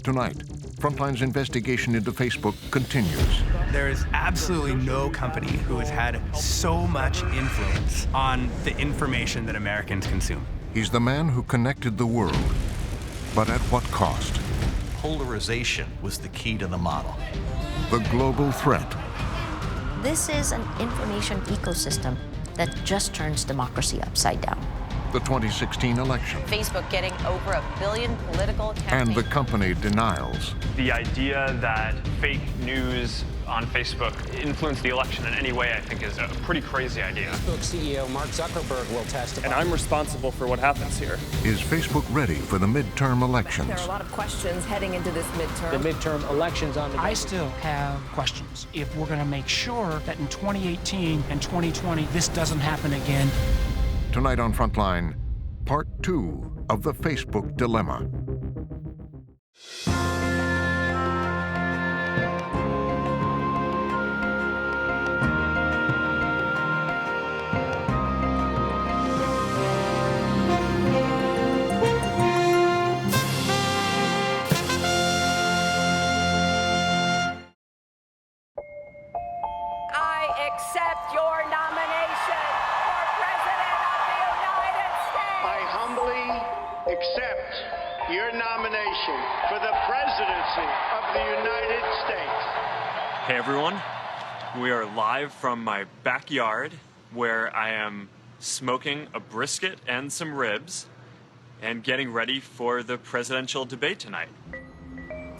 Tonight, Frontline's investigation into Facebook continues. There is absolutely no company who has had so much influence on the information that Americans consume. He's the man who connected the world, but at what cost? Polarization was the key to the model. The global threat. This is an information ecosystem that just turns democracy upside down. The 2016 election. Facebook getting over 1 billion political campaigns. And the company denials. The idea that fake news on Facebook influenced the election in any way, I think, is a pretty crazy idea. Facebook CEO Mark Zuckerberg will testify. And I'm responsible for what happens here. Is Facebook ready for the midterm elections? There are a lot of questions heading into this midterm. The midterm elections on the... I still have questions. If we're going to make sure that in 2018 and 2020, this doesn't happen again. Tonight on Frontline, Part 2 of the Facebook Dilemma. I accept your nomination for President of the United States. I humbly accept your nomination for the presidency of the United States. Hey, everyone. We are live from my backyard where I am smoking a brisket and some ribs and getting ready for the presidential debate tonight.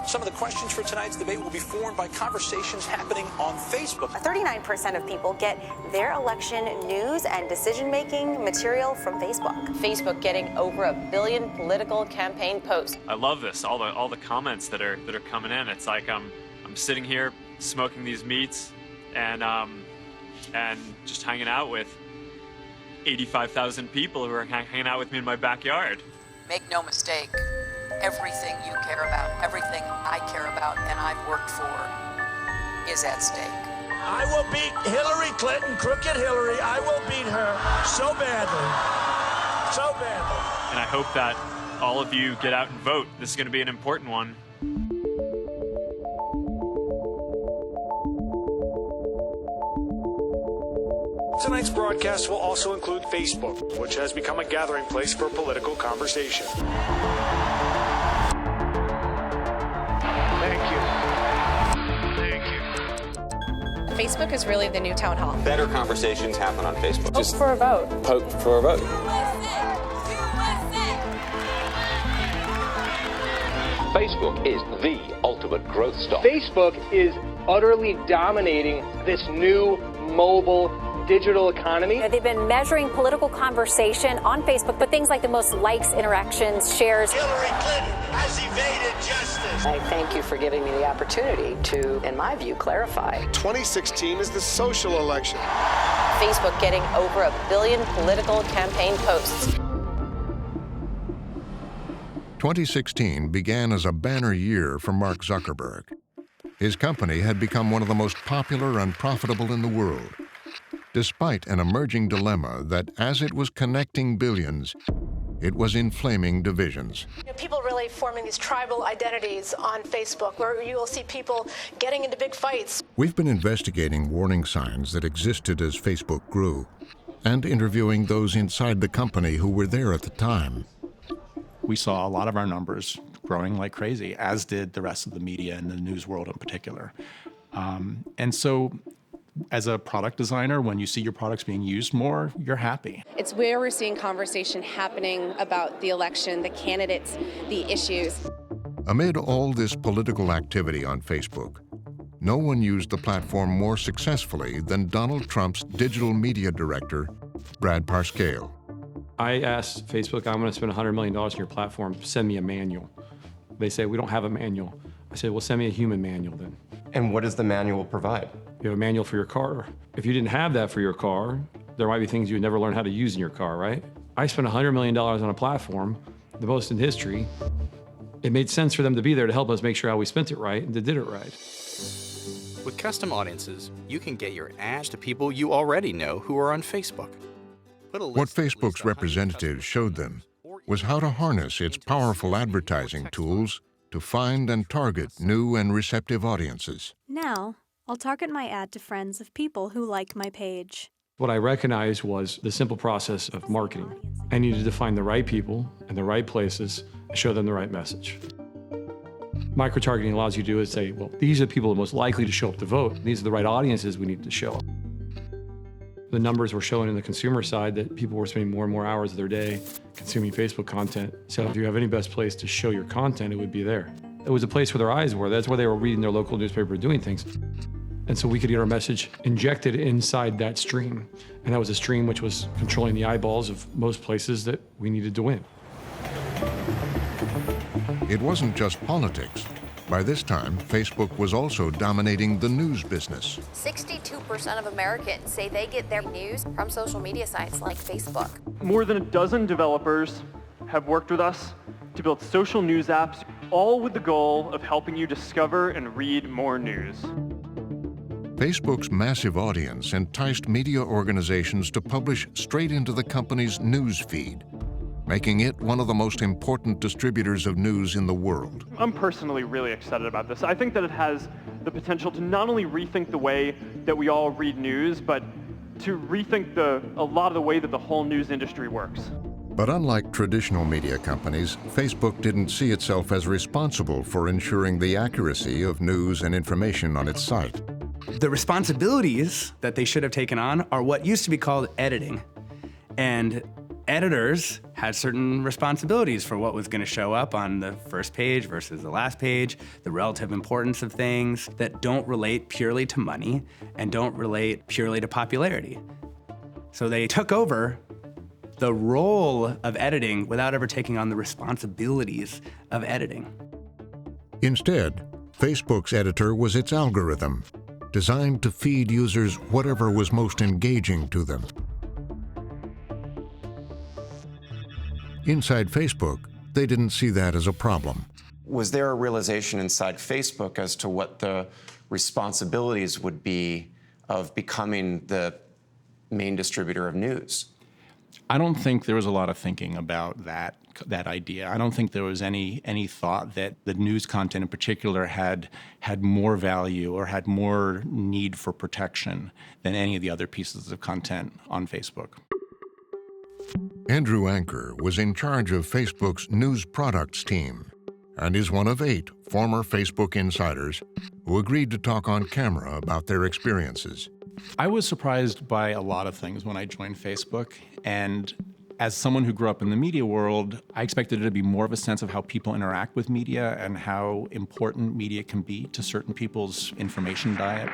Some of the questions for tonight's debate will be formed by conversations happening on Facebook. 39% of people get their election news and decision-making material from Facebook. Facebook getting over 1 billion political campaign posts. I love this. All the comments that are coming in. It's like I'm sitting here smoking these meats and just hanging out with 85,000 people who are hanging out with me in my backyard. Make no mistake. Everything you care about, everything I care about and I've worked for is at stake. I will beat Hillary Clinton, crooked Hillary. I will beat her so badly, so badly. And I hope that all of you get out and vote. This is going to be an important one. Tonight's broadcast will also include Facebook, which has become a gathering place for political conversation. Facebook is really the new town hall. Better conversations happen on Facebook. Just for a vote. Vote for a vote. Facebook is the ultimate growth stock. Facebook is utterly dominating this new mobile digital economy. They've been measuring political conversation on Facebook, but things like the most likes, interactions, shares. Hillary Clinton has evaded justice. I thank you for giving me the opportunity to, in my view, clarify. 2016 is the social election. Facebook getting over 1 billion political campaign posts. 2016 began as a banner year for Mark Zuckerberg. His company had become one of the most popular and profitable in the world, despite an emerging dilemma that, as it was connecting billions, it was inflaming divisions. People really forming these tribal identities on Facebook, where you will see people getting into big fights. We've been investigating warning signs that existed as Facebook grew, and interviewing those inside the company who were there at the time. We saw a lot of our numbers growing like crazy, as did the rest of the media and the news world in particular. And so, as a product designer, when you see your products being used more, you're happy. It's where we're seeing conversation happening about the election, the candidates, the issues. Amid all this political activity on Facebook, no one used the platform more successfully than Donald Trump's digital media director, Brad Parscale. I asked Facebook, I'm going to spend $100 million on your platform, send me a manual. They say, we don't have a manual. I said, well, send me a human manual then. And what does the manual provide? You have a manual for your car. If you didn't have that for your car, there might be things you would never learn how to use in your car, right? I spent $100 million on a platform, the most in history. It made sense for them to be there to help us make sure how we spent it right and did it right. With custom audiences, you can get your ads to people you already know who are on Facebook. What Facebook's representatives showed them was how to harness its powerful advertising tools to find and target new and receptive audiences. Now, I'll target my ad to friends of people who like my page. What I recognized was the simple process of marketing. I needed to find the right people in the right places and show them the right message. Micro-targeting allows you to do is say, well, these are the people most likely to show up to vote. These are the right audiences we need to show. The numbers were showing in the consumer side that people were spending more and more hours of their day consuming Facebook content. So if you have any best place to show your content, it would be there. It was a place where their eyes were. That's where they were reading their local newspaper, doing things. And so we could get our message injected inside that stream. And that was a stream which was controlling the eyeballs of most places that we needed to win. It wasn't just politics. By this time, Facebook was also dominating the news business. 62% of Americans say they get their news from social media sites like Facebook. More than a dozen developers have worked with us to build social news apps, all with the goal of helping you discover and read more news. Facebook's massive audience enticed media organizations to publish straight into the company's news feed, making it one of the most important distributors of news in the world. I'm personally really excited about this. I think that it has the potential to not only rethink the way that we all read news, but to rethink a lot of the way that the whole news industry works. But unlike traditional media companies, Facebook didn't see itself as responsible for ensuring the accuracy of news and information on its site. The responsibilities that they should have taken on are what used to be called editing. And editors had certain responsibilities for what was going to show up on the first page versus the last page, the relative importance of things that don't relate purely to money and don't relate purely to popularity. So they took over the role of editing without ever taking on the responsibilities of editing. Instead, Facebook's editor was its algorithm, designed to feed users whatever was most engaging to them. Inside Facebook, they didn't see that as a problem. Was there a realization inside Facebook as to what the responsibilities would be of becoming the main distributor of news? I don't think there was a lot of thinking about that idea. I don't think there was any thought that the news content in particular had more value or had more need for protection than any of the other pieces of content on Facebook. Andrew Anker was in charge of Facebook's news products team and is one of 8 former Facebook insiders who agreed to talk on camera about their experiences. I was surprised by a lot of things when I joined Facebook, and as someone who grew up in the media world, I expected it to be more of a sense of how people interact with media and how important media can be to certain people's information diet.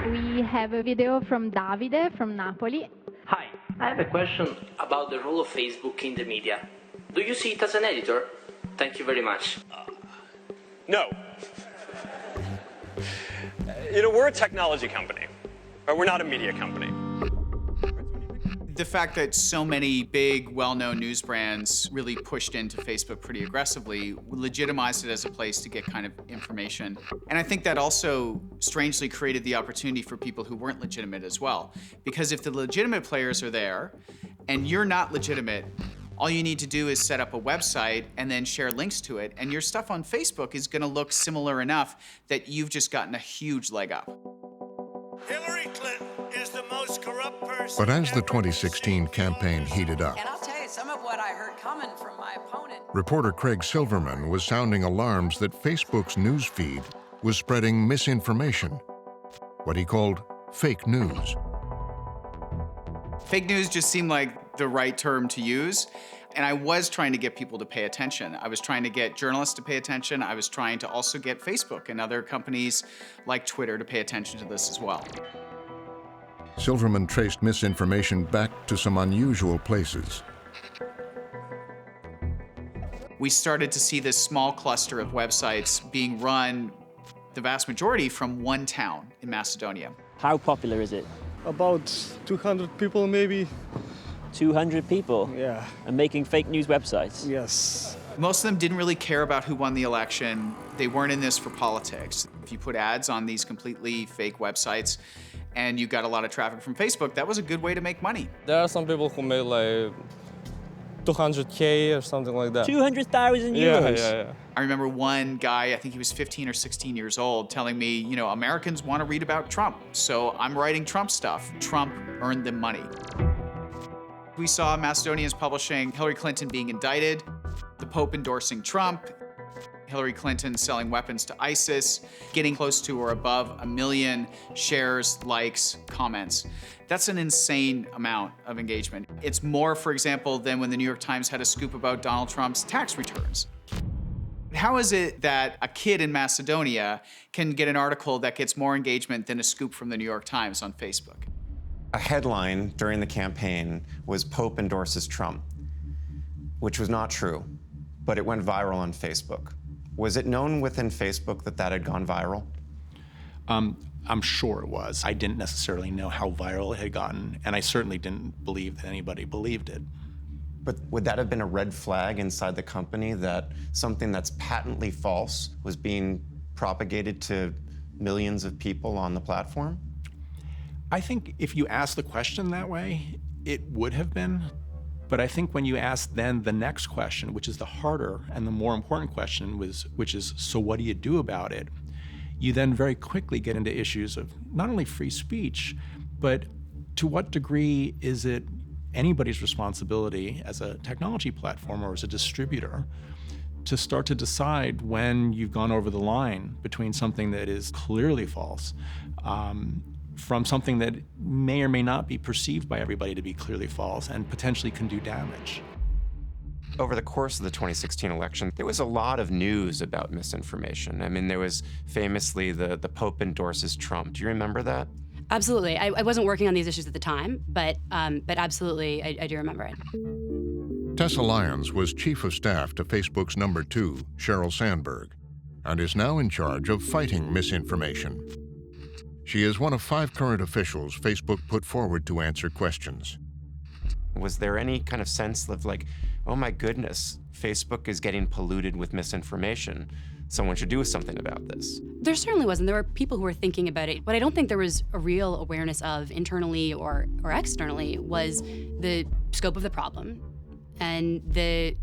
We have a video from Davide from Napoli. Hi, I have a question about the role of Facebook in the media. Do you see it as an editor? Thank you very much. No. We're a technology company, but we're not a media company. The fact that so many big, well-known news brands really pushed into Facebook pretty aggressively legitimized it as a place to get kind of information. And I think that also strangely created the opportunity for people who weren't legitimate as well. Because if the legitimate players are there and you're not legitimate, all you need to do is set up a website and then share links to it, and your stuff on Facebook is gonna look similar enough that you've just gotten a huge leg up. Hillary Clinton is the most corrupt person. But as the 2016 campaign heated up, And I'll tell you some of what I heard coming from my opponent. reporter Craig Silverman was sounding alarms that Facebook's news feed was spreading misinformation, what he called fake news. Fake news just seemed like the right term to use. And I was trying to get people to pay attention. I was trying to get journalists to pay attention. I was trying to also get Facebook and other companies like Twitter to pay attention to this as well. Silverman traced misinformation back to some unusual places. We started to see this small cluster of websites being run, the vast majority from one town in Macedonia. How popular is it? About 200 people maybe. 200 people? Yeah. And making fake news websites? Yes. Most of them didn't really care about who won the election. They weren't in this for politics. If you put ads on these completely fake websites and you got a lot of traffic from Facebook, that was a good way to make money. There are some people who made like 200K or something like that. 200,000 euros? Yeah. I remember one guy, I think he was 15 or 16 years old, telling me, you know, Americans want to read about Trump, so I'm writing Trump stuff. Trump earned them money. We saw Macedonians publishing Hillary Clinton being indicted, the Pope endorsing Trump, Hillary Clinton selling weapons to ISIS, getting close to or above 1 million shares, likes, comments. That's an insane amount of engagement. It's more, for example, than when the New York Times had a scoop about Donald Trump's tax returns. How is it that a kid in Macedonia can get an article that gets more engagement than a scoop from the New York Times on Facebook? A headline during the campaign was "Pope endorses Trump," which was not true, but it went viral on Facebook. Was it known within Facebook that that had gone viral? I'm sure it was. I didn't necessarily know how viral it had gotten, and I certainly didn't believe that anybody believed it. But would that have been a red flag inside the company that something that's patently false was being propagated to millions of people on the platform? I think if you ask the question that way, it would have been. But I think when you ask then the next question, which is the harder and the more important question, which is, so what do you do about it? You then very quickly get into issues of not only free speech, but to what degree is it anybody's responsibility as a technology platform or as a distributor to start to decide when you've gone over the line between something that is clearly false from something that may or may not be perceived by everybody to be clearly false and potentially can do damage. Over the course of the 2016 election, there was a lot of news about misinformation. I mean, there was famously the Pope endorses Trump. Do you remember that? Absolutely. I wasn't working on these issues at the time, but absolutely, I do remember it. Tessa Lyons was chief of staff to Facebook's #2, Sheryl Sandberg, and is now in charge of fighting misinformation. She is one of 5 current officials Facebook put forward to answer questions. Was there any kind of sense of like, oh my goodness, Facebook is getting polluted with misinformation. Someone should do something about this? There certainly wasn't. There were people who were thinking about it. What I don't think there was a real awareness of internally or externally was the scope of the problem and the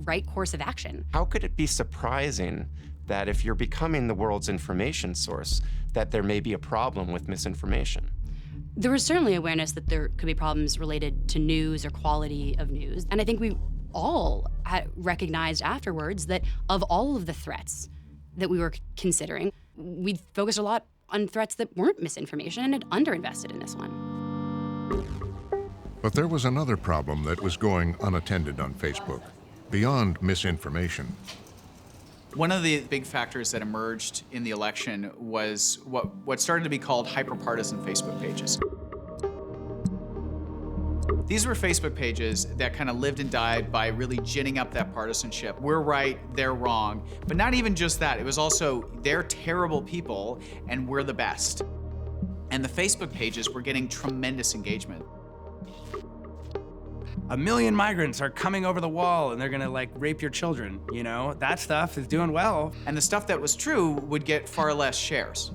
right course of action. How could it be surprising that if you're becoming the world's information source, that there may be a problem with misinformation? There was certainly awareness that there could be problems related to news or quality of news. And I think we all recognized afterwards that of all of the threats that we were considering, we focused a lot on threats that weren't misinformation and had underinvested in this one. But there was another problem that was going unattended on Facebook, beyond misinformation. One of the big factors that emerged in the election was what started to be called hyper-partisan Facebook pages. These were Facebook pages that kind of lived and died by really ginning up that partisanship. We're right, they're wrong. But not even just that, it was also, they're terrible people and we're the best. And the Facebook pages were getting tremendous engagement. 1 million migrants are coming over the wall and they're gonna like rape your children, you know? That stuff is doing well. And the stuff that was true would get far less shares.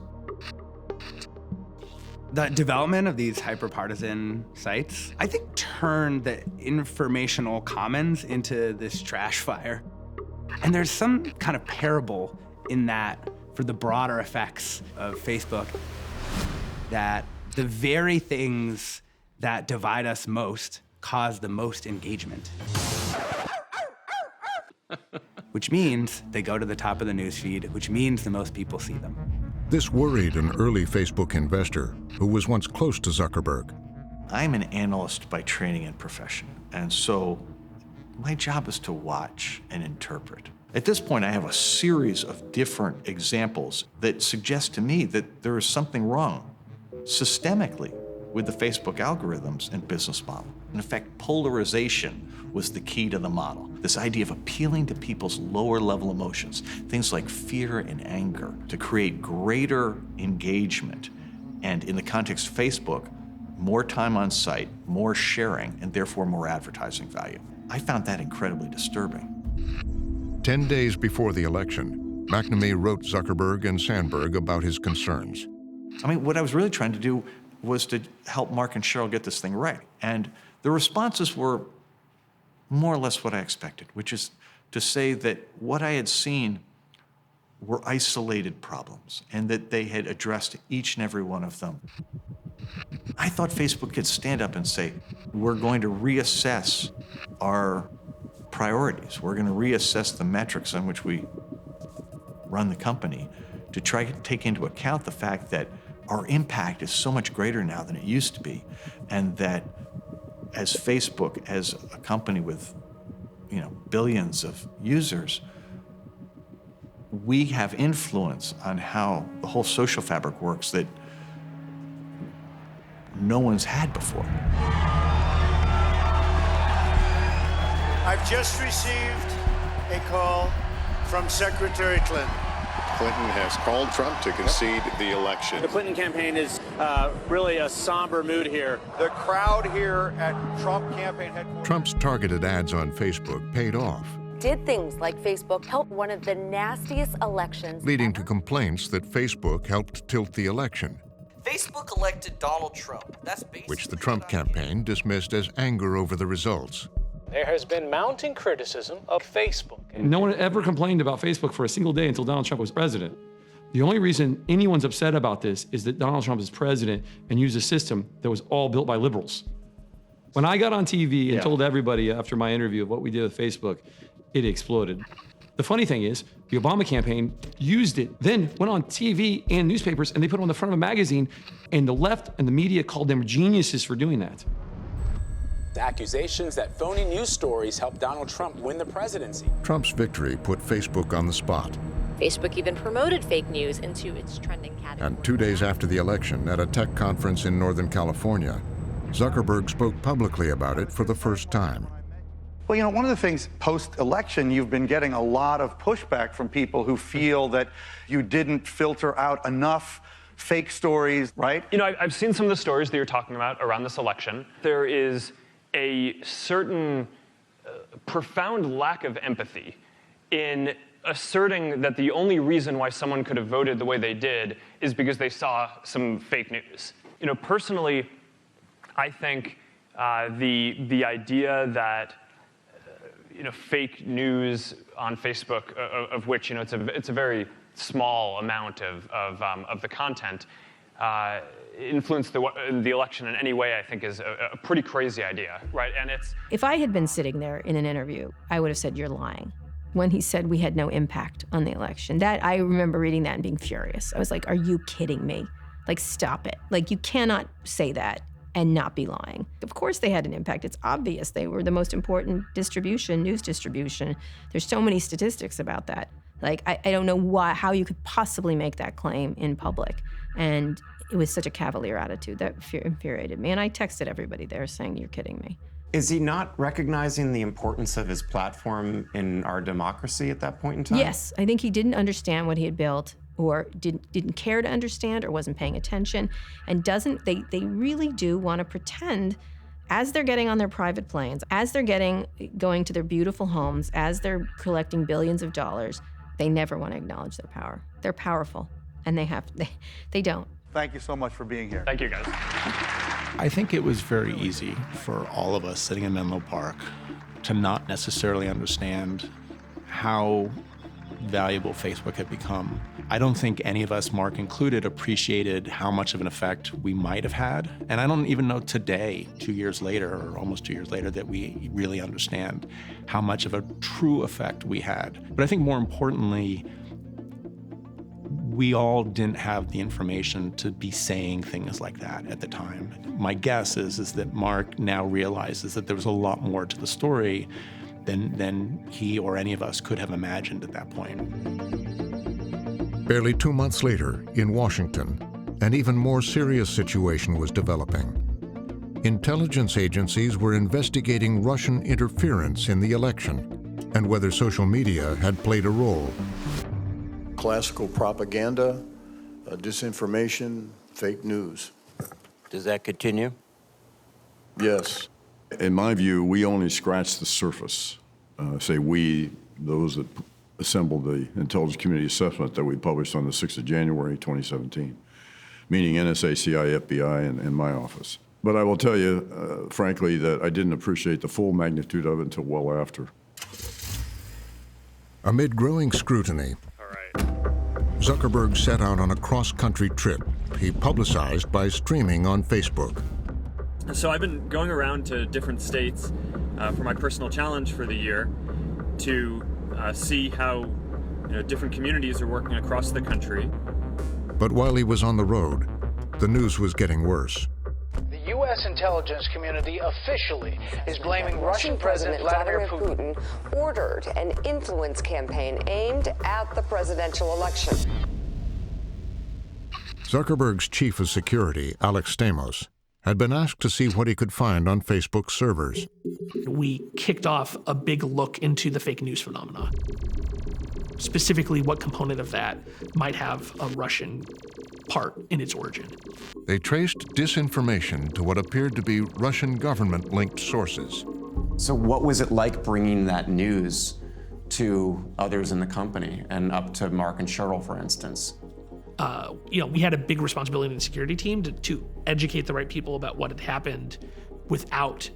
The development of these hyper-partisan sites, I think, turned the informational commons into this trash fire. And there's some kind of parable in that for the broader effects of Facebook, that the very things that divide us most cause the most engagement. Which means they go to the top of the newsfeed, which means the most people see them. This worried an early Facebook investor who was once close to Zuckerberg. I'm an analyst by training and profession, and so my job is to watch and interpret. At this point, I have a series of different examples that suggest to me that there is something wrong systemically with the Facebook algorithms and business model. In effect, polarization was the key to the model. This idea of appealing to people's lower level emotions, things like fear and anger, to create greater engagement. And in the context of Facebook, more time on site, more sharing, and therefore more advertising value. I found that incredibly disturbing. 10 days before the election, McNamee wrote Zuckerberg and Sandberg about his concerns. I mean, what I was really trying to do was to help Mark and Sheryl get this thing right. And the responses were more or less what I expected, which is to say that what I had seen were isolated problems and that they had addressed each and every one of them. I thought Facebook could stand up and say, we're going to reassess our priorities. We're going to reassess the metrics on which we run the company to try to take into account the fact that our impact is so much greater now than it used to be, and that as Facebook, as a company with billions of users, we have influence on how the whole social fabric works that no one's had before. I've just received a call from Secretary Clinton. Clinton has called Trump to concede the election. The Clinton campaign is really a somber mood here. The crowd here at Trump campaign headquarters. Trump's targeted ads on Facebook paid off, Did things like Facebook help one of the nastiest elections leading to complaints that Facebook helped tilt the election, Facebook elected Donald Trump. That's basically which the Trump campaign dismissed as anger over the results. There has been mounting criticism of Facebook. No one ever complained about Facebook for a single day until Donald Trump was president. The only reason anyone's upset about this is that Donald Trump is president and used a system that was all built by liberals. When I got on TV and told everybody after my interview of what we did with Facebook, it exploded. The funny thing is, the Obama campaign used it, then went on TV and newspapers, and they put it on the front of a magazine, and the left and the media called them geniuses for doing that. The accusations that phony news stories helped Donald Trump win the presidency. Trump's victory put Facebook on the spot. Facebook even promoted fake news into its trending category. And 2 days after the election, at a tech conference in Northern California, Zuckerberg spoke publicly about it for the first time. Well, one of the things post-election, you've been getting a lot of pushback from people who feel that you didn't filter out enough fake stories, right? I've seen some of the stories that you're talking about around this election. There is a certain profound lack of empathy in asserting that the only reason why someone could have voted the way they did is because they saw some fake news. Personally, I think the idea that fake news on Facebook, of which it's a very small amount of the content, influence the election in any way, I think is a pretty crazy idea, right? And it's. If I had been sitting there in an interview, I would have said, "You're lying." When he said we had no impact on the election, that I remember reading that and being furious. I was like, "Are you kidding me? Like, stop it! Like, you cannot say that and not be lying." Of course they had an impact. It's obvious. They were the most important news distribution. There's so many statistics about that. Like, I don't know how you could possibly make that claim in public. And it was such a cavalier attitude that infuriated me. And I texted everybody there saying, "You're kidding me." Is he not recognizing the importance of his platform in our democracy at that point in time? Yes, I think he didn't understand what he had built, or didn't care to understand, or wasn't paying attention, and they really do want to pretend, as they're getting on their private planes, as they're going to their beautiful homes, as they're collecting billions of dollars, they never want to acknowledge their power. They're powerful, and they don't. Thank you so much for being here. Thank you, guys. I think it was very easy for all of us sitting in Menlo Park to not necessarily understand how valuable Facebook had become. I don't think any of us, Mark included, appreciated how much of an effect we might have had. And I don't even know today, 2 years later, or almost 2 years later, that we really understand how much of a true effect we had. But I think more importantly, we all didn't have the information to be saying things like that at the time. My guess is that Mark now realizes that there was a lot more to the story than he or any of us could have imagined at that point. Barely 2 months later, in Washington, an even more serious situation was developing. Intelligence agencies were investigating Russian interference in the election and whether social media had played a role. Classical propaganda, disinformation, fake news. Does that continue? Yes. In my view, we only scratched the surface. Say we, those that assembled the intelligence community assessment that we published on the 6th of January, 2017, meaning NSA, CIA, FBI, and my office. But I will tell you, frankly, that I didn't appreciate the full magnitude of it until well after. Amid growing scrutiny, Zuckerberg set out on a cross-country trip he publicized by streaming on Facebook. So I've been going around to different states for my personal challenge for the year to see how different communities are working across the country. But while he was on the road, the news was getting worse. The U.S. intelligence community officially is blaming Russian President Vladimir Putin ordered an influence campaign aimed at the presidential election. Zuckerberg's chief of security, Alex Stamos, had been asked to see what he could find on Facebook's servers. We kicked off a big look into the fake news phenomena. Specifically, what component of that might have a Russian part in its origin. They traced disinformation to what appeared to be Russian government-linked sources. So what was it like bringing that news to others in the company and up to Mark and Cheryl, for instance? We had a big responsibility in the security team to educate the right people about what had happened without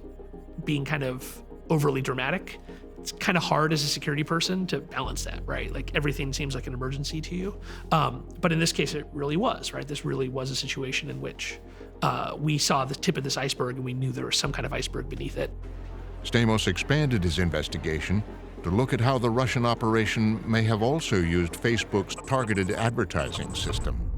being kind of overly dramatic. It's kind of hard as a security person to balance that, right? Like everything seems like an emergency to you. But in this case, it really was, right? This really was a situation in which we saw the tip of this iceberg and we knew there was some kind of iceberg beneath it. Stamos expanded his investigation to look at how the Russian operation may have also used Facebook's targeted advertising system.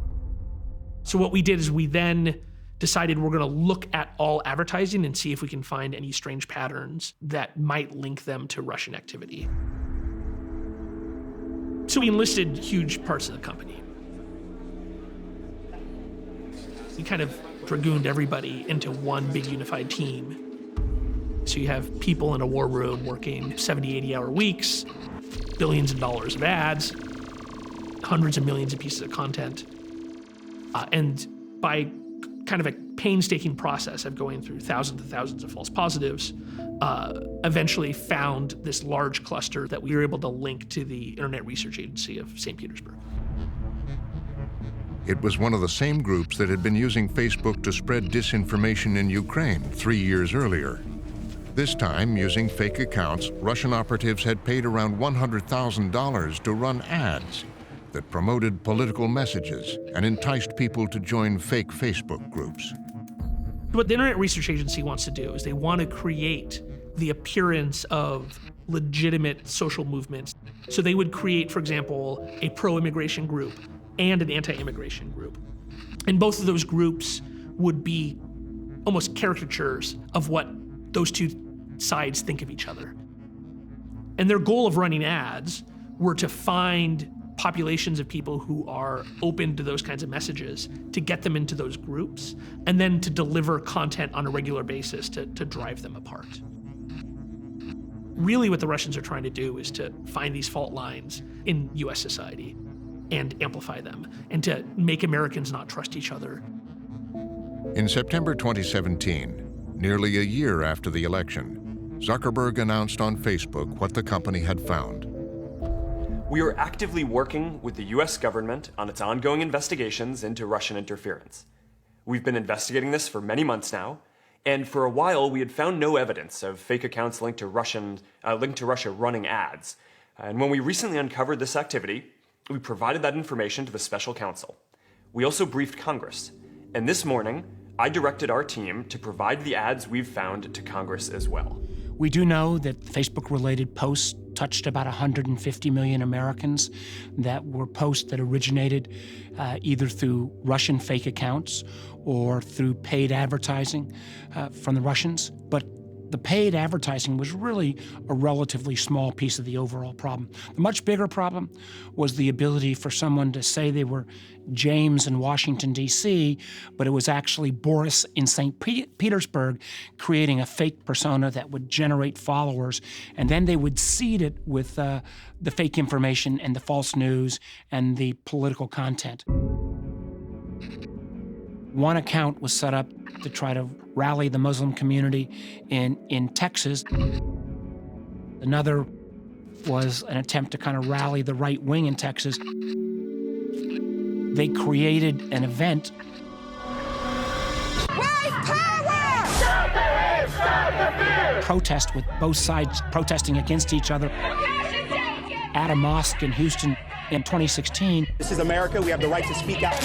So what we did is we then decided we're going to look at all advertising and see if we can find any strange patterns that might link them to Russian activity. So we enlisted huge parts of the company. We kind of dragooned everybody into one big unified team. So you have people in a war room working 70, 80-hour weeks, billions of dollars of ads, hundreds of millions of pieces of content. And by kind of a painstaking process of going through thousands and thousands of false positives, eventually found this large cluster that we were able to link to the Internet Research Agency of St. Petersburg. It was one of the same groups that had been using Facebook to spread disinformation in Ukraine 3 years earlier. This time, using fake accounts, Russian operatives had paid around $100,000 to run ads that promoted political messages and enticed people to join fake Facebook groups. What the Internet Research Agency wants to do is they want to create the appearance of legitimate social movements. So they would create, for example, a pro-immigration group and an anti-immigration group. And both of those groups would be almost caricatures of what those two sides think of each other. And their goal of running ads were to find populations of people who are open to those kinds of messages, to get them into those groups, and then to deliver content on a regular basis to drive them apart. Really what the Russians are trying to do is to find these fault lines in US society and amplify them, and to make Americans not trust each other. In September 2017, nearly a year after the election, Zuckerberg announced on Facebook what the company had found. We are actively working with the US government on its ongoing investigations into Russian interference. We've been investigating this for many months now, and for a while we had found no evidence of fake accounts linked to Russia running ads. And when we recently uncovered this activity, we provided that information to the special counsel. We also briefed Congress, and this morning, I directed our team to provide the ads we've found to Congress as well. We do know that Facebook-related posts touched about 150 million Americans that were posts that originated either through Russian fake accounts or through paid advertising from the Russians. But the paid advertising was really a relatively small piece of the overall problem. The much bigger problem was the ability for someone to say they were James in Washington, D.C., but it was actually Boris in St. Petersburg creating a fake persona that would generate followers, and then they would seed it with the fake information and the false news and the political content. One account was set up to try to rally the Muslim community in Texas. Another was an attempt to kind of rally the right wing in Texas. They created an event. White power! protest with both sides protesting against each other at a mosque in Houston in 2016. This is America. We have the right to speak out.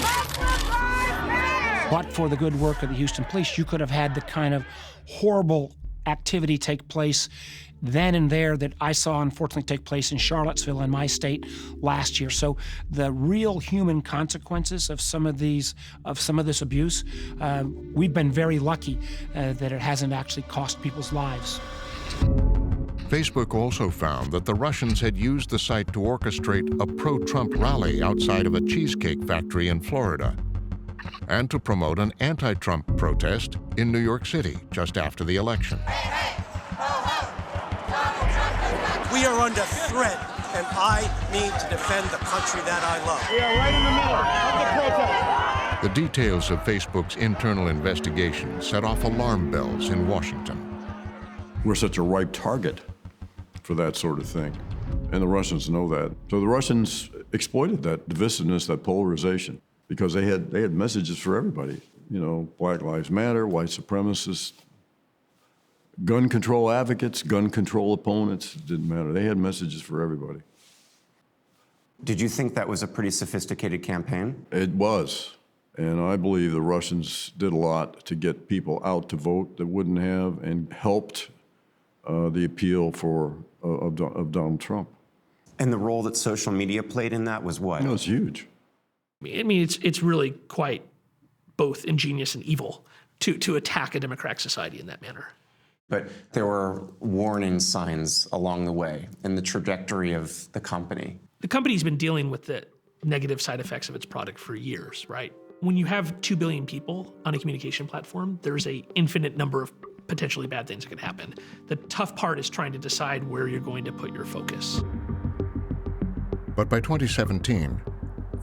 But for the good work of the Houston police, you could have had the kind of horrible activity take place then and there that I saw unfortunately take place in Charlottesville in my state last year. So the real human consequences of some of this abuse, we've been very lucky that it hasn't actually cost people's lives. Facebook also found that the Russians had used the site to orchestrate a pro-Trump rally outside of a cheesecake factory in Florida and to promote an anti-Trump protest in New York City just after the election. We are under threat, and I need to defend the country that I love. We are right in the middle of the protest. The details of Facebook's internal investigation set off alarm bells in Washington. We're such a ripe target for that sort of thing, and the Russians know that. So the Russians exploited that divisiveness, that polarization, because they had messages for everybody. You know, Black Lives Matter, white supremacists, gun control advocates, gun control opponents, it didn't matter. They had messages for everybody. Did you think that was a pretty sophisticated campaign? It was. And I believe the Russians did a lot to get people out to vote that wouldn't have, and helped the appeal of Donald Trump. And the role that social media played in that was what? No, it's huge. I mean, it's really quite both ingenious and evil to attack a democratic society in that manner. But there were warning signs along the way in the trajectory of the company. The company's been dealing with the negative side effects of its product for years, right? When you have 2 billion people on a communication platform, there's an infinite number of potentially bad things that can happen. The tough part is trying to decide where you're going to put your focus. But by 2017,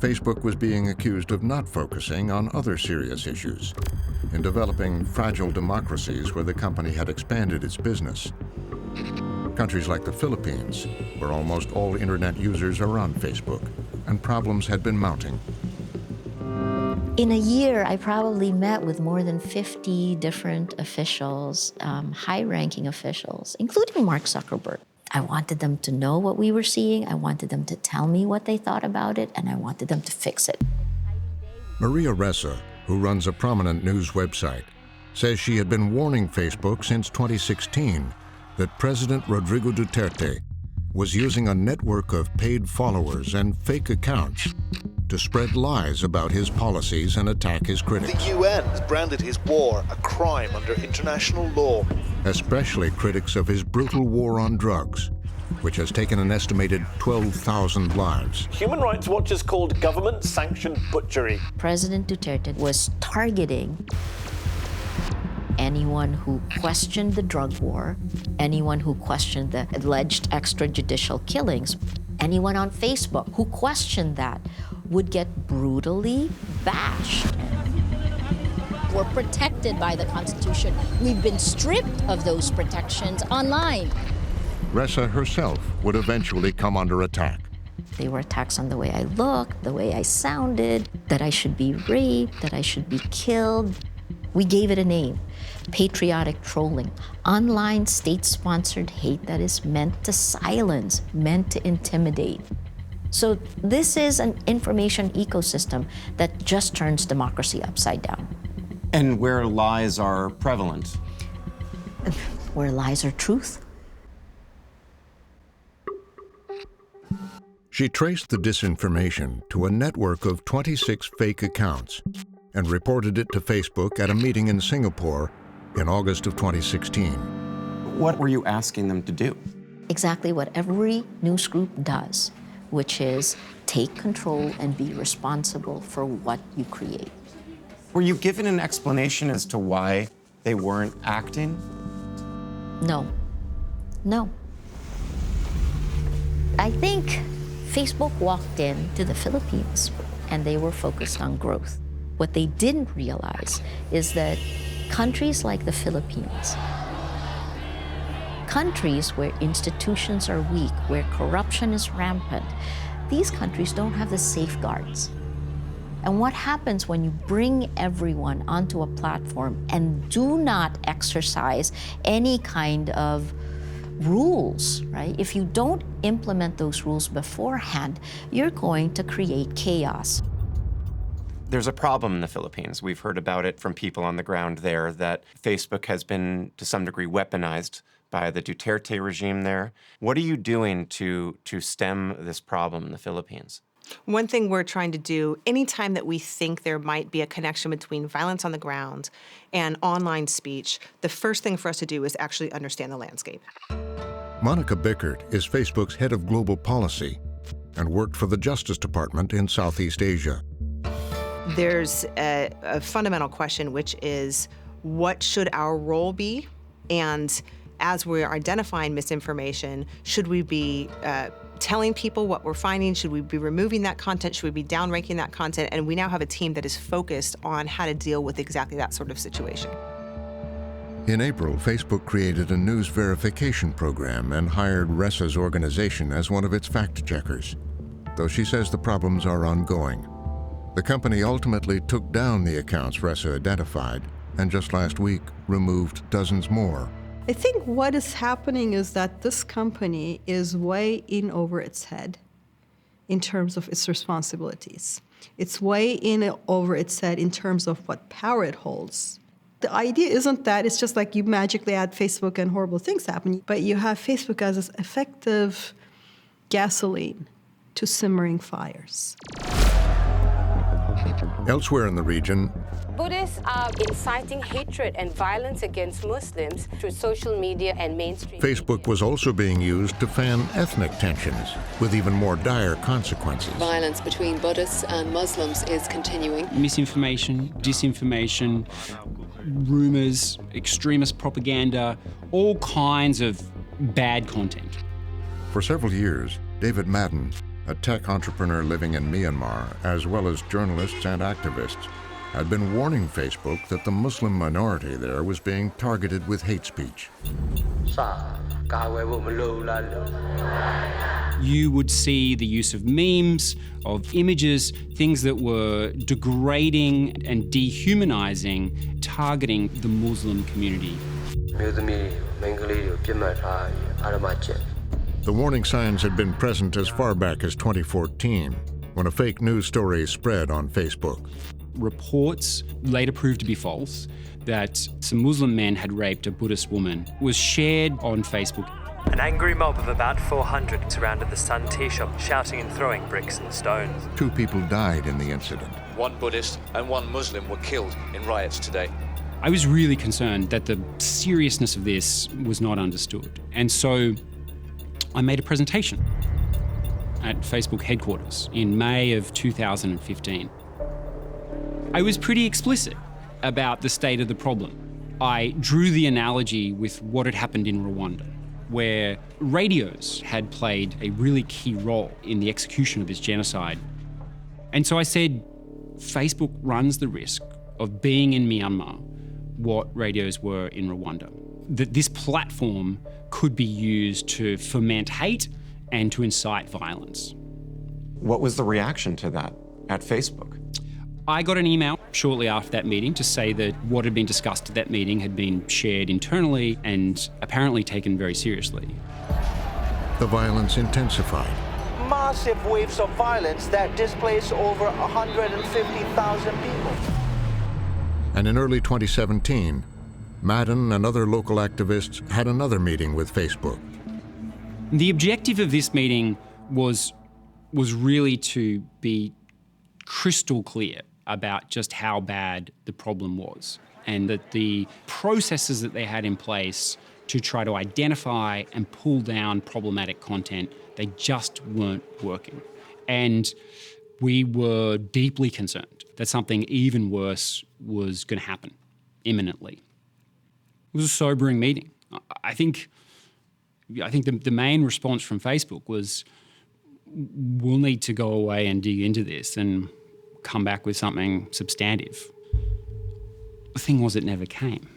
Facebook was being accused of not focusing on other serious issues in developing fragile democracies where the company had expanded its business. Countries like the Philippines, where almost all internet users are on Facebook, and problems had been mounting. In a year, I probably met with more than 50 different officials, high-ranking officials, including Mark Zuckerberg. I wanted them to know what we were seeing, I wanted them to tell me what they thought about it, and I wanted them to fix it. Maria Ressa, who runs a prominent news website, says she had been warning Facebook since 2016 that President Rodrigo Duterte was using a network of paid followers and fake accounts to spread lies about his policies and attack his critics. The UN has branded his war a crime under international law. Especially critics of his brutal war on drugs, which has taken an estimated 12,000 lives. Human Rights Watch has called government-sanctioned butchery. President Duterte was targeting anyone who questioned the drug war, anyone who questioned the alleged extrajudicial killings, anyone on Facebook who questioned that would get brutally bashed. We're protected by the Constitution. We've been stripped of those protections online. Ressa herself would eventually come under attack. They were attacks on the way I looked, the way I sounded, that I should be raped, that I should be killed. We gave it a name, Patriotic Trolling, online state-sponsored hate that is meant to silence, meant to intimidate. So this is an information ecosystem that just turns democracy upside down. And where lies are prevalent. Where lies are truth. She traced the disinformation to a network of 26 fake accounts and reported it to Facebook at a meeting in Singapore in August of 2016. What were you asking them to do? Exactly what every news group does, which is take control and be responsible for what you create. Were you given an explanation as to why they weren't acting? No. No. I think Facebook walked into the Philippines and they were focused on growth. What they didn't realize is that countries like the Philippines, countries where institutions are weak, where corruption is rampant, these countries don't have the safeguards And what happens when you bring everyone onto a platform and do not exercise any kind of rules, right? If you don't implement those rules beforehand, you're going to create chaos. There's a problem in the Philippines. We've heard about it from people on the ground there, that Facebook has been, to some degree, weaponized by the Duterte regime there. What are you doing to stem this problem in the Philippines? One thing we're trying to do, anytime that we think there might be a connection between violence on the ground and online speech, the first thing for us to do is actually understand the landscape. Monica Bickert is Facebook's head of global policy and worked for the Justice Department in Southeast Asia. There's a fundamental question, which is, what should our role be? And as we're identifying misinformation, should we be telling people what we're finding? Should we be removing that content? Should we be downranking that content? And we now have a team that is focused on how to deal with exactly that sort of situation. In April, Facebook created a news verification program and hired Ressa's organization as one of its fact-checkers, though she says the problems are ongoing. The company ultimately took down the accounts Ressa identified, and just last week removed dozens more. I think what is happening is that this company is way in over its head in terms of its responsibilities. It's way in over its head in terms of what power it holds. The idea isn't that it's just like you magically add Facebook and horrible things happen, but you have Facebook as this effective gasoline to simmering fires. Elsewhere in the region, Buddhists are inciting hatred and violence against Muslims through social media and mainstream Facebook was also being used to fan ethnic tensions, with even more dire consequences. Violence between Buddhists and Muslims is continuing. Misinformation, disinformation, rumors, extremist propaganda, all kinds of bad content. For several years, David Madden, a tech entrepreneur living in Myanmar, as well as journalists and activists, had been warning Facebook that the Muslim minority there was being targeted with hate speech. You would see the use of memes, of images, things that were degrading and dehumanizing, targeting the Muslim community. The warning signs had been present as far back as 2014, when a fake news story spread on Facebook. Reports, later proved to be false, that some Muslim men had raped a Buddhist woman was shared on Facebook. An angry mob of about 400 surrounded the Sun tea shop, shouting and throwing bricks and stones. 2 people died in the incident. 1 Buddhist and 1 Muslim were killed in riots today. I was really concerned that the seriousness of this was not understood. And so I made a presentation at Facebook headquarters in May of 2015. I was pretty explicit about the state of the problem. I drew the analogy with what had happened in Rwanda, where radios had played a really key role in the execution of this genocide. And so I said, Facebook runs the risk of being in Myanmar what radios were in Rwanda. That this platform could be used to foment hate and to incite violence. What was the reaction to that at Facebook? I got an email shortly after that meeting to say that what had been discussed at that meeting had been shared internally and apparently taken very seriously. The violence intensified. Massive waves of violence that displaced over 150,000 people. And in early 2017, Madden and other local activists had another meeting with Facebook. The objective of this meeting was really to be crystal clear about just how bad the problem was, and that the processes that they had in place to try to identify and pull down problematic content, they just weren't working. And we were deeply concerned that something even worse was going to happen imminently. It was a sobering meeting. I think the main response from Facebook was, we'll need to go away and dig into this and come back with something substantive. The thing was, it never came.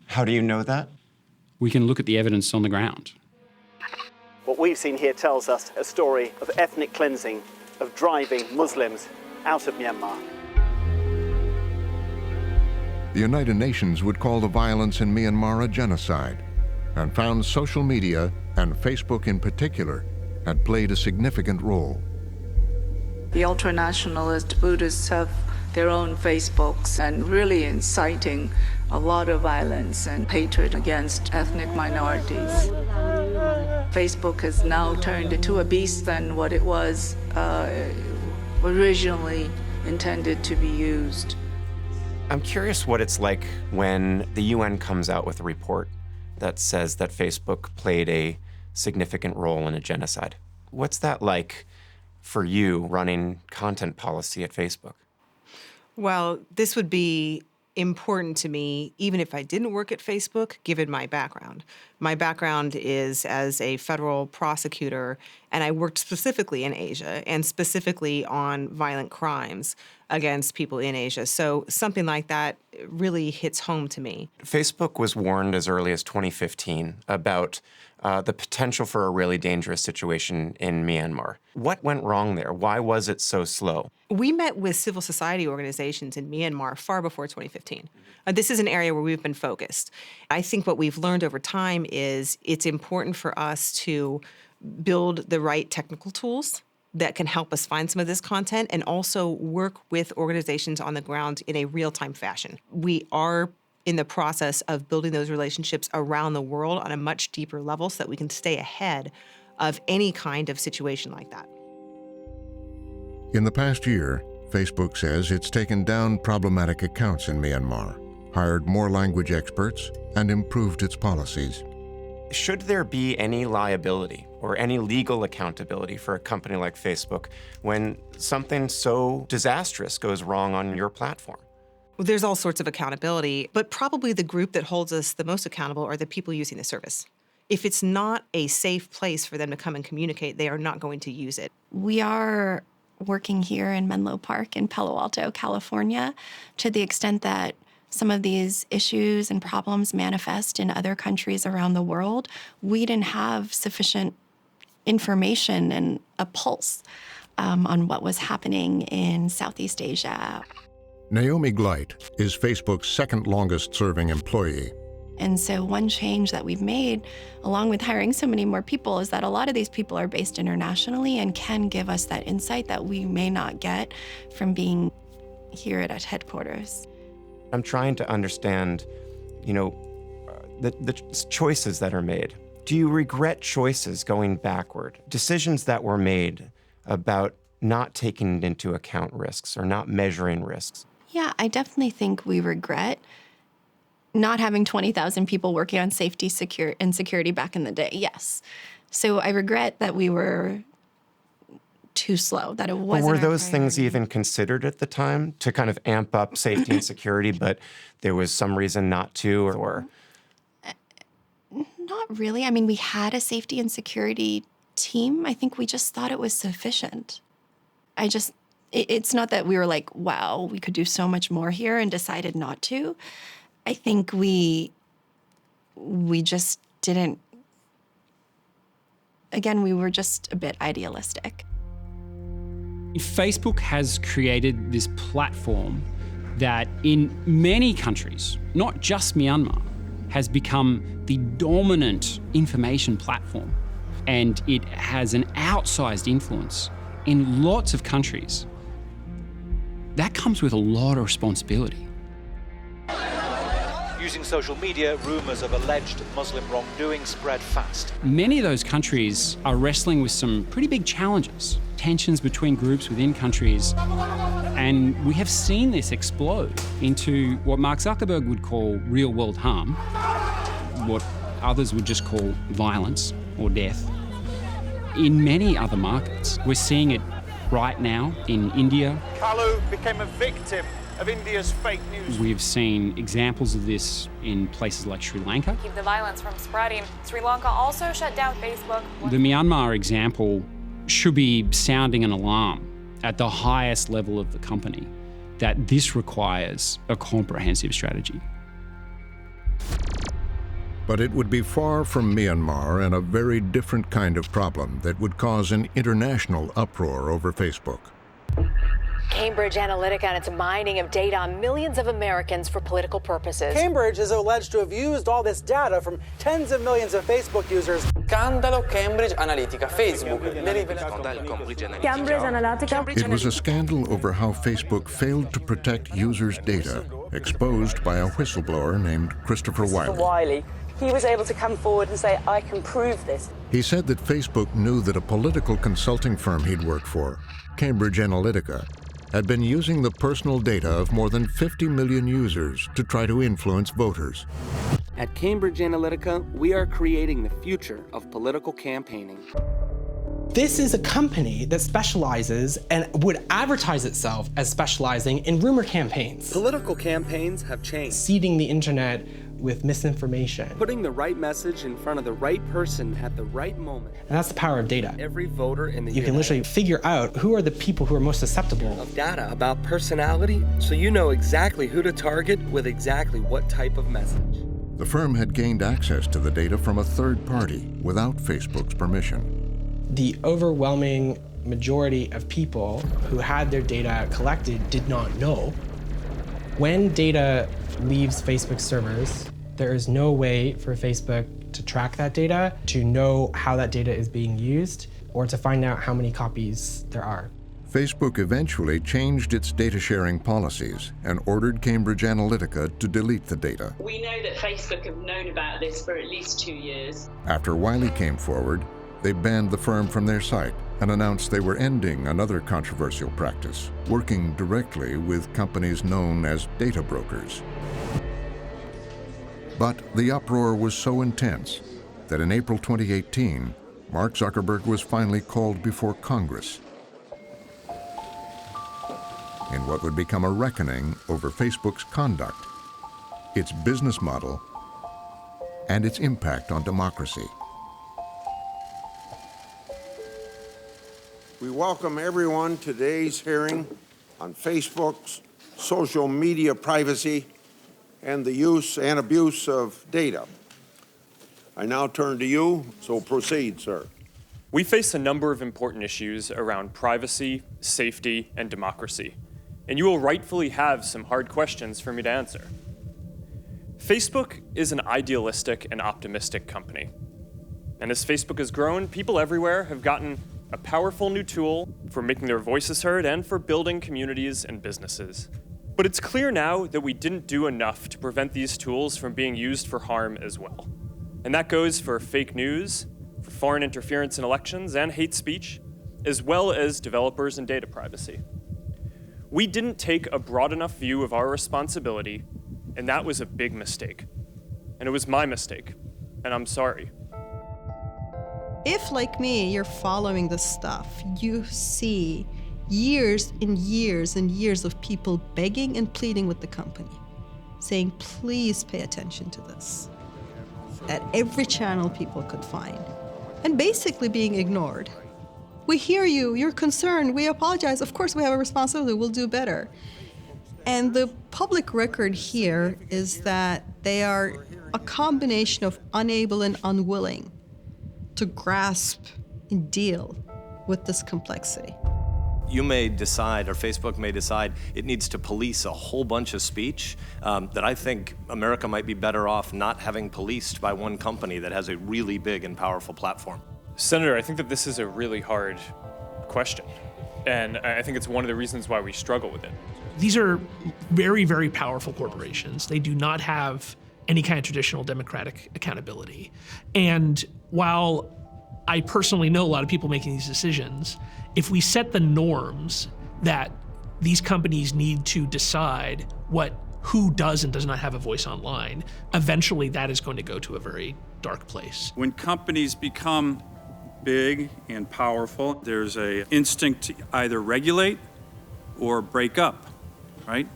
How do you know that? We can look at the evidence on the ground. What we've seen here tells us a story of ethnic cleansing, of driving Muslims out of Myanmar. The United Nations would call the violence in Myanmar a genocide, and found social media, and Facebook in particular, had played a significant role. The ultranationalist Buddhists have their own Facebooks and really inciting a lot of violence and hatred against ethnic minorities. Facebook has now turned into a beast than what it was originally intended to be used. I'm curious what it's like when the UN comes out with a report that says that Facebook played a significant role in a genocide. What's that like for you running content policy at Facebook? Well, this would be important to me, even if I didn't work at Facebook, given my background. My background is as a federal prosecutor, and I worked specifically in Asia and specifically on violent crimes against people in Asia. So something like that really hits home to me. Facebook was warned as early as 2015 about the potential for a really dangerous situation in Myanmar. What went wrong there? Why was it so slow? We met with civil society organizations in Myanmar far before 2015. This is an area where we've been focused. I think what we've learned over time is it's important for us to build the right technical tools that can help us find some of this content and also work with organizations on the ground in a real-time fashion. We are in the process of building those relationships around the world on a much deeper level so that we can stay ahead of any kind of situation like that. In the past year, Facebook says it's taken down problematic accounts in Myanmar, hired more language experts, and improved its policies. Should there be any liability or any legal accountability for a company like Facebook when something so disastrous goes wrong on your platform? Well, there's all sorts of accountability, but probably the group that holds us the most accountable are the people using the service. If it's not a safe place for them to come and communicate, they are not going to use it. We are working here in Menlo Park in Palo Alto, California, to the extent that some of these issues and problems manifest in other countries around the world. We didn't have sufficient information and a pulse on what was happening in Southeast Asia. Naomi Gleit is Facebook's second longest-serving employee. And so one change that we've made, along with hiring so many more people, is that a lot of these people are based internationally and can give us that insight that we may not get from being here at headquarters. I'm trying to understand, the choices that are made. Do you regret choices going backward? Decisions that were made about not taking into account risks or not measuring risks? Yeah, I definitely think we regret not having 20,000 people working on safety and security back in the day, yes. So I regret that we were too slow, that it wasn't. But were those things even considered at the time to kind of amp up safety and security, but there was some reason not to, or? Not really. I mean, we had a safety and security team. I think we just thought it was sufficient. It's not that we were like, wow, we could do so much more here and decided not to. I think we just didn't, again, we were just a bit idealistic. Facebook has created this platform that in many countries, not just Myanmar, has become the dominant information platform. And it has an outsized influence in lots of countries. That comes with a lot of responsibility. Using social media, rumors of alleged Muslim wrongdoing spread fast. Many of those countries are wrestling with some pretty big challenges, tensions between groups within countries, and we have seen this explode into what Mark Zuckerberg would call real-world harm, what others would just call violence or death. In many other markets, we're seeing it right now in India. Kalu became a victim of India's fake news. We've seen examples of this in places like Sri Lanka. Keep the violence from spreading. Sri Lanka also shut down Facebook. The Myanmar example should be sounding an alarm at the highest level of the company that this requires a comprehensive strategy. But it would be far from Myanmar and a very different kind of problem that would cause an international uproar over Facebook. Cambridge Analytica and its mining of data on millions of Americans for political purposes. Cambridge is alleged to have used all this data from tens of millions of Facebook users. Scandalo Cambridge Analytica, Facebook. Cambridge Analytica. It was a scandal over how Facebook failed to protect users' data, exposed by a whistleblower named Christopher Wiley. He was able to come forward and say, I can prove this. He said that Facebook knew that a political consulting firm he'd worked for, Cambridge Analytica, had been using the personal data of more than 50 million users to try to influence voters. At Cambridge Analytica, we are creating the future of political campaigning. This is a company that specializes and would advertise itself as specializing in rumor campaigns. Political campaigns have changed. Seeding the internet with misinformation. Putting the right message in front of the right person at the right moment. And that's the power of data. Every voter in the You can literally figure out who are the people who are most susceptible. Of data about personality, so you know exactly who to target with exactly what type of message. The firm had gained access to the data from a third party without Facebook's permission. The overwhelming majority of people who had their data collected did not know. When data leaves Facebook servers, there is no way for Facebook to track that data, to know how that data is being used, or to find out how many copies there are. Facebook eventually changed its data sharing policies and ordered Cambridge Analytica to delete the data. We know that Facebook have known about this for at least 2 years. After Wiley came forward, they banned the firm from their site and announced they were ending another controversial practice, working directly with companies known as data brokers. But the uproar was so intense that in April 2018, Mark Zuckerberg was finally called before Congress in what would become a reckoning over Facebook's conduct, its business model, and its impact on democracy. We welcome everyone to today's hearing on Facebook's social media privacy and the use and abuse of data. I now turn to you, so proceed, sir. We face a number of important issues around privacy, safety, and democracy, and you will rightfully have some hard questions for me to answer. Facebook is an idealistic and optimistic company. And as Facebook has grown, people everywhere have gotten a powerful new tool for making their voices heard and for building communities and businesses. But it's clear now that we didn't do enough to prevent these tools from being used for harm as well. And that goes for fake news, for foreign interference in elections and hate speech, as well as developers and data privacy. We didn't take a broad enough view of our responsibility, and that was a big mistake. And it was my mistake, and I'm sorry. If, like me, you're following this stuff, you see years and years and years of people begging and pleading with the company, saying, please pay attention to this, at every channel people could find, and basically being ignored. We hear you, you're concerned, we apologize, of course we have a responsibility, we'll do better. And the public record here is that they are a combination of unable and unwilling to grasp and deal with this complexity. You may decide, or Facebook may decide, it needs to police a whole bunch of speech that I think America might be better off not having policed by one company that has a really big and powerful platform. Senator, I think that this is a really hard question, and I think it's one of the reasons why we struggle with it. These are very, very powerful corporations. They do not have any kind of traditional democratic accountability. And while I personally know a lot of people making these decisions, if we set the norms that these companies need to decide who does and does not have a voice online, eventually that is going to go to a very dark place. When companies become big and powerful, there's an instinct to either regulate or break up, right?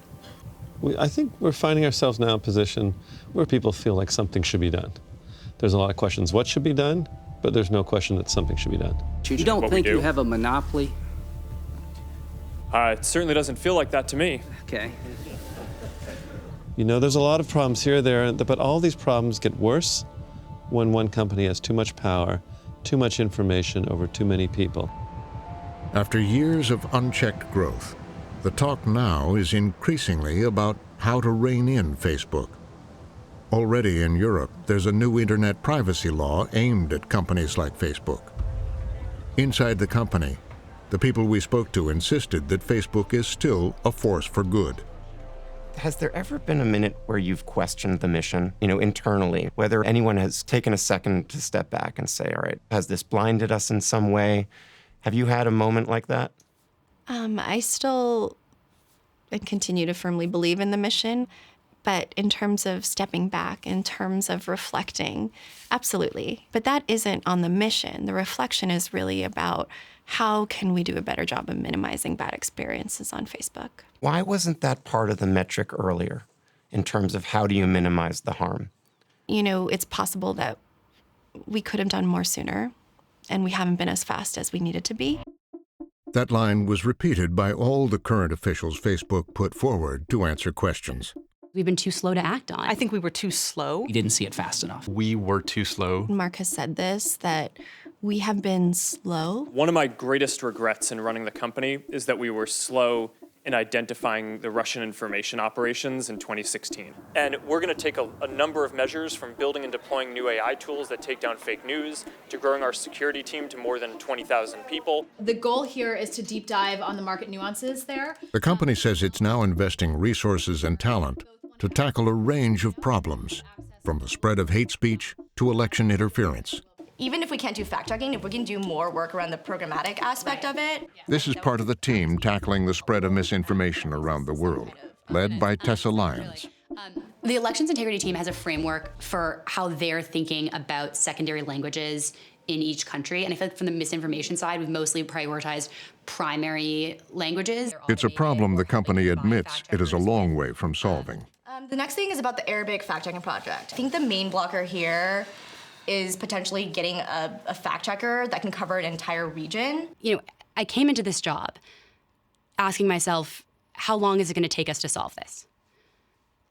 I think we're finding ourselves now in a position where people feel like something should be done. There's a lot of questions what should be done, but there's no question that something should be done. You don't think you have a monopoly? It certainly doesn't feel like that to me. Okay. You know, there's a lot of problems here, there, but all these problems get worse when one company has too much power, too much information over too many people. After years of unchecked growth, The talk now is increasingly about how to rein in Facebook. Already in Europe, there's a new internet privacy law aimed at companies like Facebook. Inside the company, the people we spoke to insisted that Facebook is still a force for good. Has there ever been a minute where you've questioned the mission, internally, whether anyone has taken a second to step back and say, all right, has this blinded us in some way? Have you had a moment like that? I still continue to firmly believe in the mission, but in terms of stepping back, in terms of reflecting, absolutely. But that isn't on the mission. The reflection is really about how can we do a better job of minimizing bad experiences on Facebook. Why wasn't that part of the metric earlier in terms of how do you minimize the harm? It's possible that we could have done more sooner, and we haven't been as fast as we needed to be. That line was repeated by all the current officials Facebook put forward to answer questions. We've been too slow to act on. I think we were too slow. We didn't see it fast enough. We were too slow. Mark has said this, that we have been slow. One of my greatest regrets in running the company is that we were slow in identifying the Russian information operations in 2016. And we're going to take a number of measures, from building and deploying new AI tools that take down fake news, to growing our security team to more than 20,000 people. The goal here is to deep dive on the market nuances there. The company says it's now investing resources and talent to tackle a range of problems, from the spread of hate speech to election interference. Even if we can't do fact-checking, if we can do more work around the programmatic aspect of it. This is part of the team tackling the spread of misinformation around the world, led by Tessa Lyons. The elections integrity team has a framework for how they're thinking about secondary languages in each country. And I feel like from the misinformation side, we've mostly prioritized primary languages. It's a problem the company admits it is a long way from solving. The next thing is about the Arabic fact-checking project. I think the main blocker here is potentially getting a fact checker that can cover an entire region. I came into this job asking myself, how long is it going to take us to solve this?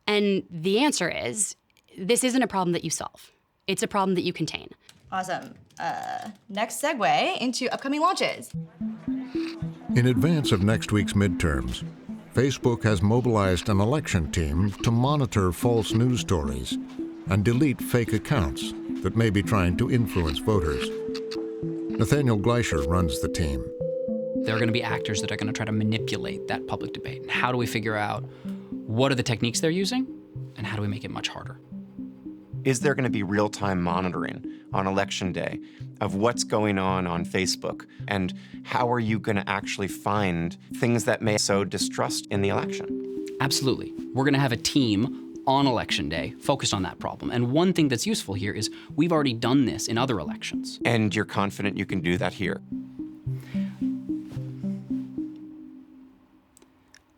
And the answer is, this isn't a problem that you solve. It's a problem that you contain. Awesome. Next segue into upcoming launches. In advance of next week's midterms, Facebook has mobilized an election team to monitor false news stories and delete fake accounts that may be trying to influence voters. Nathaniel Glessner runs the team. There are going to be actors that are going to try to manipulate that public debate. And how do we figure out what are the techniques they're using, and how do we make it much harder? Is there going to be real-time monitoring on Election Day of what's going on Facebook? And how are you going to actually find things that may sow distrust in the election? Absolutely. We're going to have a team on Election Day focused on that problem. And one thing that's useful here is we've already done this in other elections. And you're confident you can do that here?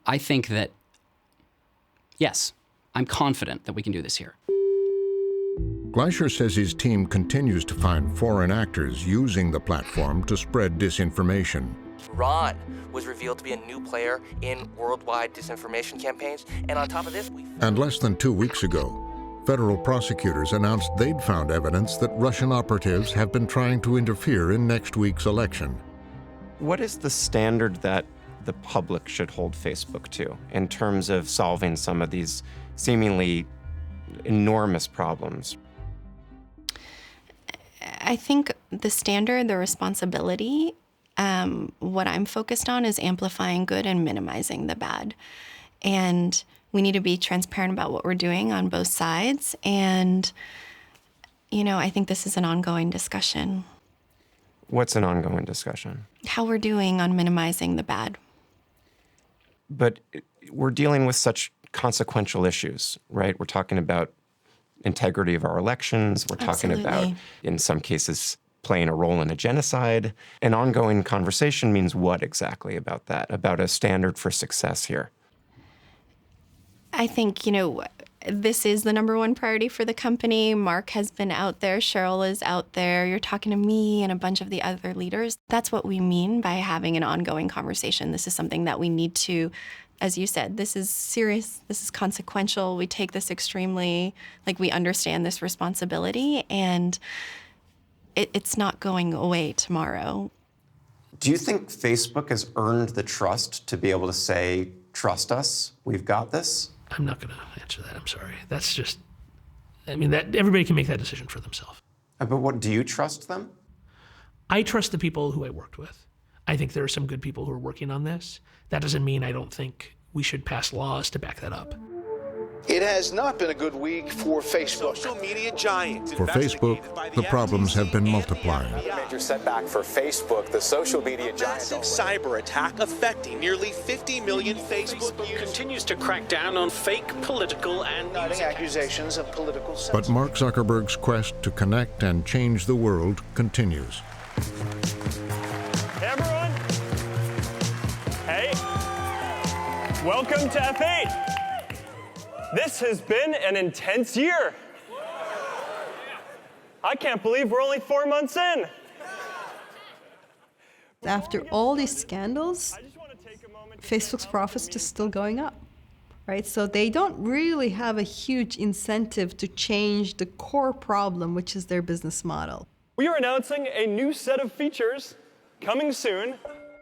I think that, yes, I'm confident that we can do this here. Glessner says his team continues to find foreign actors using the platform to spread disinformation. Iran was revealed to be a new player in worldwide disinformation campaigns. And on top of this, And less than 2 weeks ago, federal prosecutors announced they'd found evidence that Russian operatives have been trying to interfere in next week's election. What is the standard that the public should hold Facebook to in terms of solving some of these seemingly enormous problems? I think the standard, the responsibility, what I'm focused on is amplifying good and minimizing the bad. And we need to be transparent about what we're doing on both sides. And, I think this is an ongoing discussion. What's an ongoing discussion? How we're doing on minimizing the bad. But we're dealing with such consequential issues, right? We're talking about integrity of our elections. We're talking about, in some cases, playing a role in a genocide. An ongoing conversation means what exactly about that, about a standard for success here? I think, this is the number one priority for the company. Mark has been out there. Cheryl is out there. You're talking to me and a bunch of the other leaders. That's what we mean by having an ongoing conversation. This is something that we need to, as you said, this is serious. This is consequential. We take this extremely, we understand this responsibility, and it's not going away tomorrow. Do you think Facebook has earned the trust to be able to say, trust us, we've got this? I'm not going to answer that. I'm sorry. That's just, I mean, that everybody can make that decision for themselves. But what, do you trust them? I trust the people who I worked with. I think there are some good people who are working on this. That doesn't mean I don't think we should pass laws to back that up. It has not been a good week for Facebook. Social media giant. For Facebook, the problems have been multiplying. A major setback for Facebook, the social media giant. Massive cyber attack affecting nearly 50 million Facebook users. Continues to crack down on fake political and news accusations of political censorship. But Mark Zuckerberg's quest to connect and change the world continues. Hey, everyone. Hey. Welcome to F8. This has been an intense year. I can't believe we're only 4 months in. After all these scandals, Facebook's profits are still going up, right? So they don't really have a huge incentive to change the core problem, which is their business model. We are announcing a new set of features coming soon.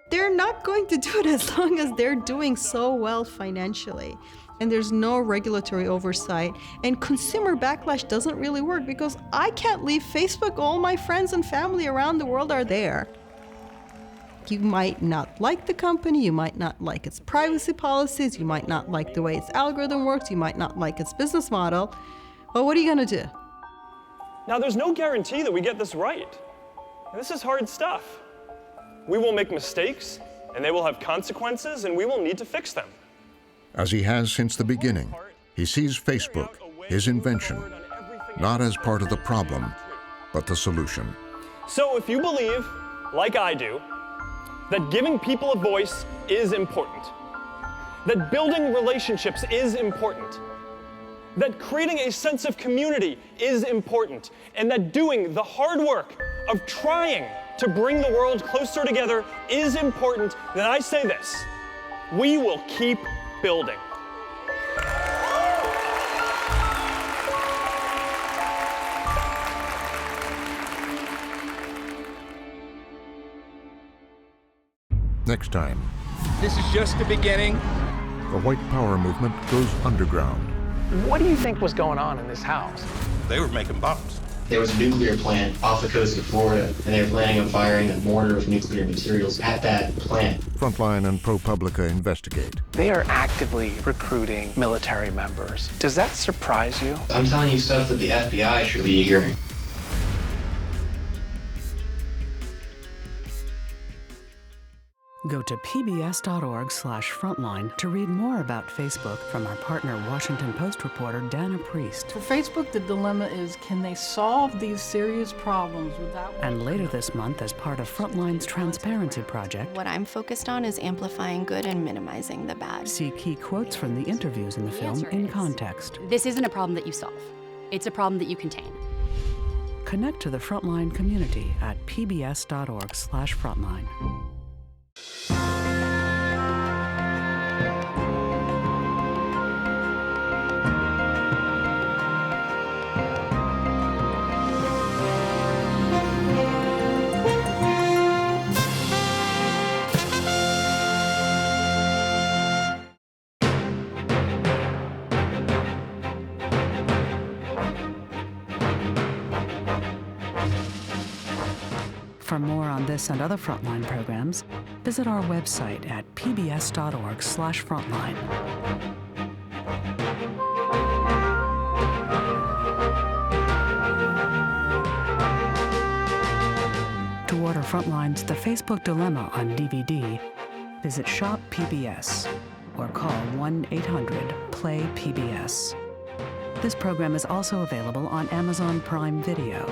They're not going to do it as long as they're doing so well financially. And there's no regulatory oversight, and consumer backlash doesn't really work because I can't leave Facebook. All my friends and family around the world are there. You might not like the company, you might not like its privacy policies, you might not like the way its algorithm works, you might not like its business model, but what are you gonna do? Now, there's no guarantee that we get this right. This is hard stuff. We will make mistakes, and they will have consequences, and we will need to fix them. As he has since the beginning, he sees Facebook, his invention, not as part of the problem, but the solution. So if you believe, like I do, that giving people a voice is important, that building relationships is important, that creating a sense of community is important, and that doing the hard work of trying to bring the world closer together is important, then I say this: we will keep building. Next time, This is just the beginning. the white power movement goes underground. What do you think was going on in this house? They were making bombs. There was a nuclear plant off the coast of Florida, and they were planning on firing a mortar of nuclear materials at that plant. Frontline and ProPublica investigate. They are actively recruiting military members. Does that surprise you? I'm telling you stuff that the FBI should be hearing. Go to pbs.org/frontline to read more about Facebook from our partner Washington Post reporter Dana Priest. For Facebook, the dilemma is, can they solve these serious problems without... And later this month, as part of Frontline's Transparency Project, What I'm focused on is amplifying good and minimizing the bad. see key quotes from the interviews in the film in context. This isn't a problem that you solve. It's a problem that you contain. Connect to the Frontline community at pbs.org/frontline. For more on this and other Frontline programs, visit our website at pbs.org/frontline. To order Frontline's The Facebook Dilemma on DVD, visit Shop PBS or call 1-800-PLAY-PBS. This program is also available on Amazon Prime Video.